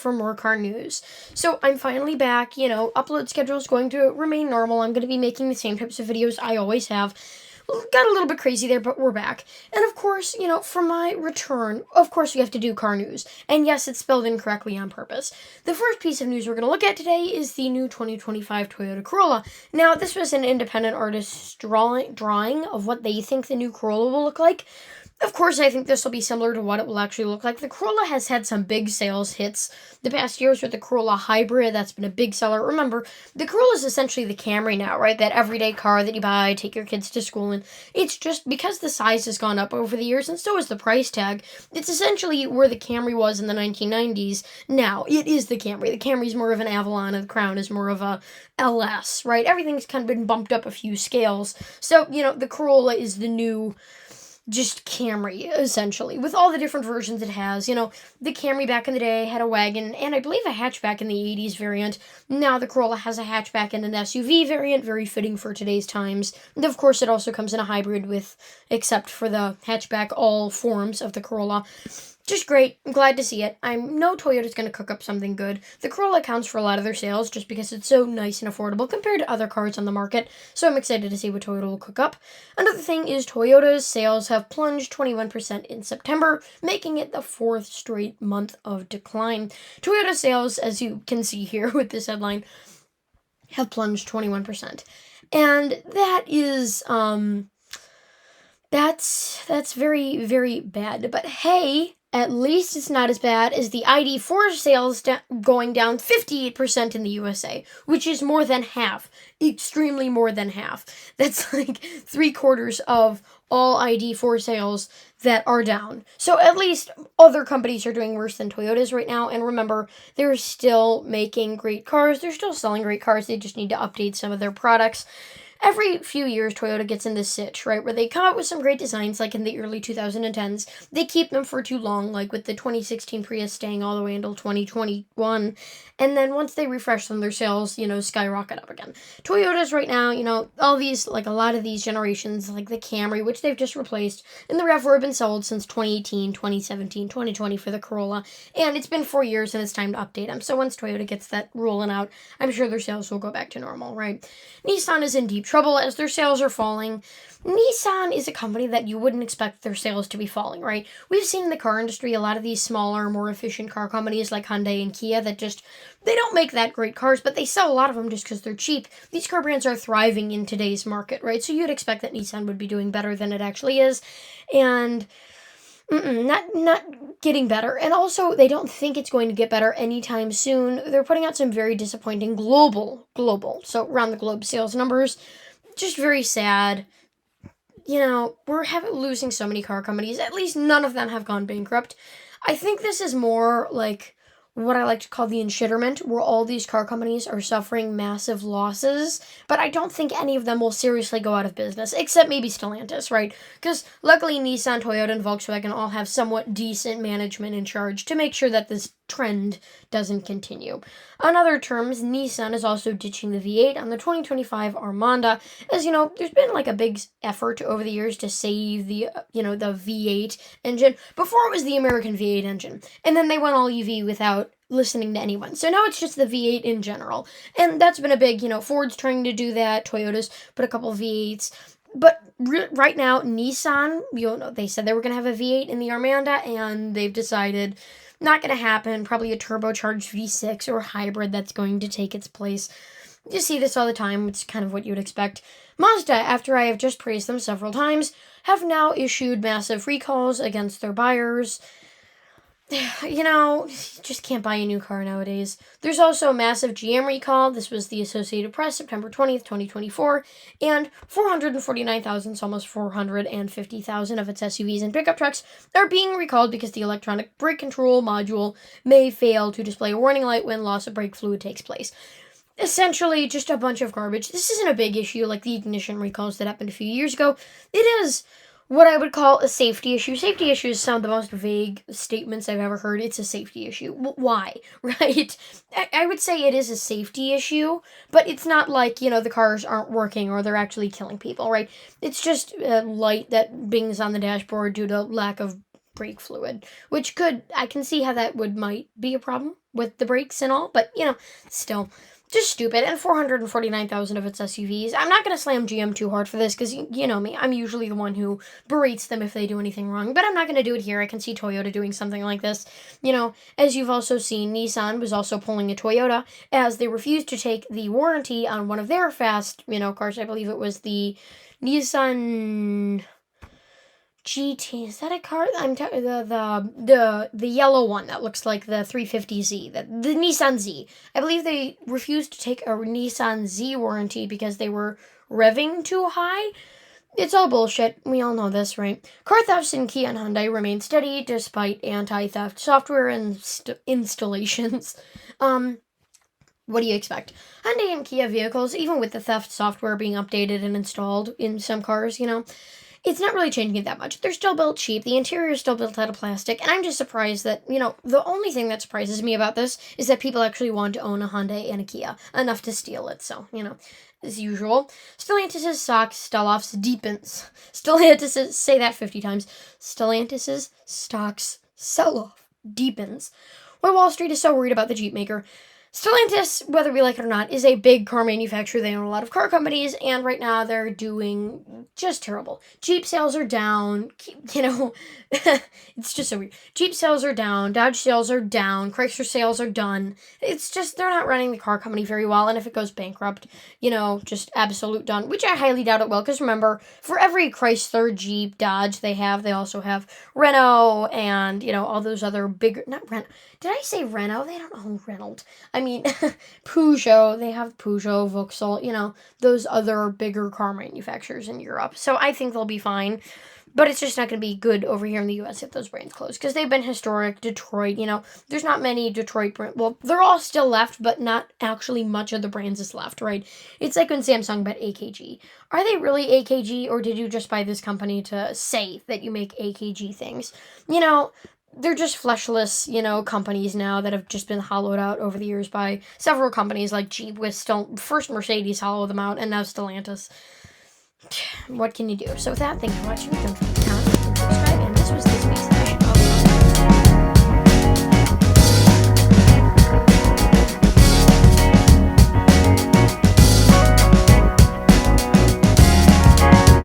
for more car news. So I'm finally back, upload schedule is going to remain normal. I'm going to be making the same types of videos I always have. Got a little bit crazy there, but we're back. And of course, for my return, of course we have to do car news. And yes, it's spelled incorrectly on purpose. The first piece of news we're going to look at today is the new 2025 Toyota Corolla. Now, this was an independent artist's drawing of what they think the new Corolla will look like. Of course, I think this will be similar to what it will actually look like. The Corolla has had some big sales hits the past years with the Corolla Hybrid. That's been a big seller. Remember, the Corolla is essentially the Camry now, right? That everyday car that you buy, take your kids to school in. It's just because the size has gone up over the years, and so has the price tag. It's essentially where the Camry was in the 1990s. Now, it is the Camry. The Camry's more of an Avalon, and the Crown is more of a LS, right? Everything's kind of been bumped up a few scales. So, the Corolla is the new just Camry, essentially, with all the different versions it has. The Camry back in the day had a wagon, and I believe a hatchback in the 80s variant. Now the Corolla has a hatchback and an SUV variant, very fitting for today's times. And of course, it also comes in a hybrid except for the hatchback, all forms of the Corolla. Just great. I'm glad to see it. I know Toyota's going to cook up something good. The Corolla accounts for a lot of their sales just because it's so nice and affordable compared to other cars on the market, so I'm excited to see what Toyota will cook up. Another thing is Toyota's sales have plunged 21% in September, making it the fourth straight month of decline. Toyota sales, as you can see here with this headline, have plunged 21%. And that is, that's very, very bad. But hey, at least it's not as bad as the ID4 sales going down 58% in the USA, which is more than half. Extremely more than half. That's like 3/4 of all ID4 sales that are down. So at least other companies are doing worse than Toyota's right now. And remember, they're still making great cars. They're still selling great cars. They just need to update some of their products. Every few years, Toyota gets in this sitch, right, where they come up with some great designs, like in the early 2010s. They keep them for too long, like with the 2016 Prius staying all the way until 2021. And then once they refresh them, their sales, skyrocket up again. Toyota's right now, all these, like a lot of these generations, like the Camry, which they've just replaced, and the RAV4 have been sold since 2018, 2017, 2020 for the Corolla. And it's been 4 years, and it's time to update them. So once Toyota gets that rolling out, I'm sure their sales will go back to normal, right? Nissan is in deep trouble as their sales are falling. Nissan is a company that you wouldn't expect their sales to be falling, right? We've seen in the car industry a lot of these smaller, more efficient car companies like Hyundai and Kia that they don't make that great cars, but they sell a lot of them just because they're cheap. These car brands are thriving in today's market, right? So you'd expect that Nissan would be doing better than it actually is. And not getting better. And also, they don't think it's going to get better anytime soon. They're putting out some very disappointing global, so around the globe sales numbers. Just very sad. We're losing so many car companies. At least none of them have gone bankrupt. I think this is more like what I like to call the enshitterment, where all these car companies are suffering massive losses, but I don't think any of them will seriously go out of business, except maybe Stellantis, right? Because luckily Nissan, Toyota, and Volkswagen all have somewhat decent management in charge to make sure that this trend doesn't continue. On other terms, Nissan is also ditching the V8 on the 2025 Armada. As there's been like a big effort over the years to save the V8 engine. Before it was the American V8 engine, and then they went all EV without listening to anyone. So now it's just the V8 in general. And that's been a big, Ford's trying to do that, Toyota's put a couple of V8s. But right now, Nissan, they said they were going to have a V8 in the Armada, and they've decided not going to happen. Probably a turbocharged V6 or hybrid that's going to take its place. You see this all the time. It's kind of what you would expect. Mazda, after I have just praised them several times, have now issued massive recalls against their buyers. You just can't buy a new car nowadays. There's also a massive GM recall. This was the Associated Press, September 20th, 2024. And 449,000, almost 450,000 of its SUVs and pickup trucks are being recalled because the electronic brake control module may fail to display a warning light when loss of brake fluid takes place. Essentially, just a bunch of garbage. This isn't a big issue like the ignition recalls that happened a few years ago. It is what I would call a safety issue. Safety issues sound the most vague statements I've ever heard. It's a safety issue. Why? Right? I would say it is a safety issue, but it's not like, the cars aren't working or they're actually killing people, right? It's just light that bings on the dashboard due to lack of brake fluid, which I can see how that might be a problem with the brakes and all, but, still, just stupid. And 449,000 of its SUVs. I'm not going to slam GM too hard for this because you know me. I'm usually the one who berates them if they do anything wrong, but I'm not going to do it here. I can see Toyota doing something like this. As you've also seen, Nissan was also pulling a Toyota as they refused to take the warranty on one of their fast, cars. I believe it was the Nissan GT. Is that a car? The yellow one that looks like the 350Z, the Nissan Z. I believe they refused to take a Nissan Z warranty because they were revving too high. It's all bullshit. We all know this, right? Car thefts in Kia and Hyundai remain steady despite anti-theft software and installations. What do you expect? Hyundai and Kia vehicles, even with the theft software being updated and installed in some cars, it's not really changing it that much. They're still built cheap. The interior is still built out of plastic. And I'm just surprised that, the only thing that surprises me about this is that people actually want to own a Hyundai and a Kia enough to steal it. So, as usual. Stellantis' stock sell-offs deepens. Stellantis, say that 50 times. Stellantis' stocks sell-off deepens. Why Wall Street is so worried about the Jeep maker. Stellantis, whether we like it or not, is a big car manufacturer. They own a lot of car companies, and right now they're doing just terrible. Jeep sales are down, it's just so weird. Jeep sales are down, Dodge sales are down, Chrysler sales are done. It's just, they're not running the car company very well, and if it goes bankrupt, just absolute done, which I highly doubt it will, because remember, for every Chrysler, Jeep, Dodge they also have Renault, and, all those other bigger, not Renault, did I say Renault? They don't own Renault. I mean, Peugeot, they have Peugeot, Vauxhall, those other bigger car manufacturers in Europe. So I think they'll be fine. But it's just not going to be good over here in the U.S. if those brands close. Because they've been historic. Detroit, there's not many Detroit brands. Well, they're all still left, but not actually much of the brands is left, right? It's like when Samsung bought AKG. Are they really AKG, or did you just buy this company to say that you make AKG things? They're just fleshless, companies now that have just been hollowed out over the years by several companies like Jeep, with first Mercedes hollowed them out, and now Stellantis. What can you do? So with that, thanks for watching. Don't forget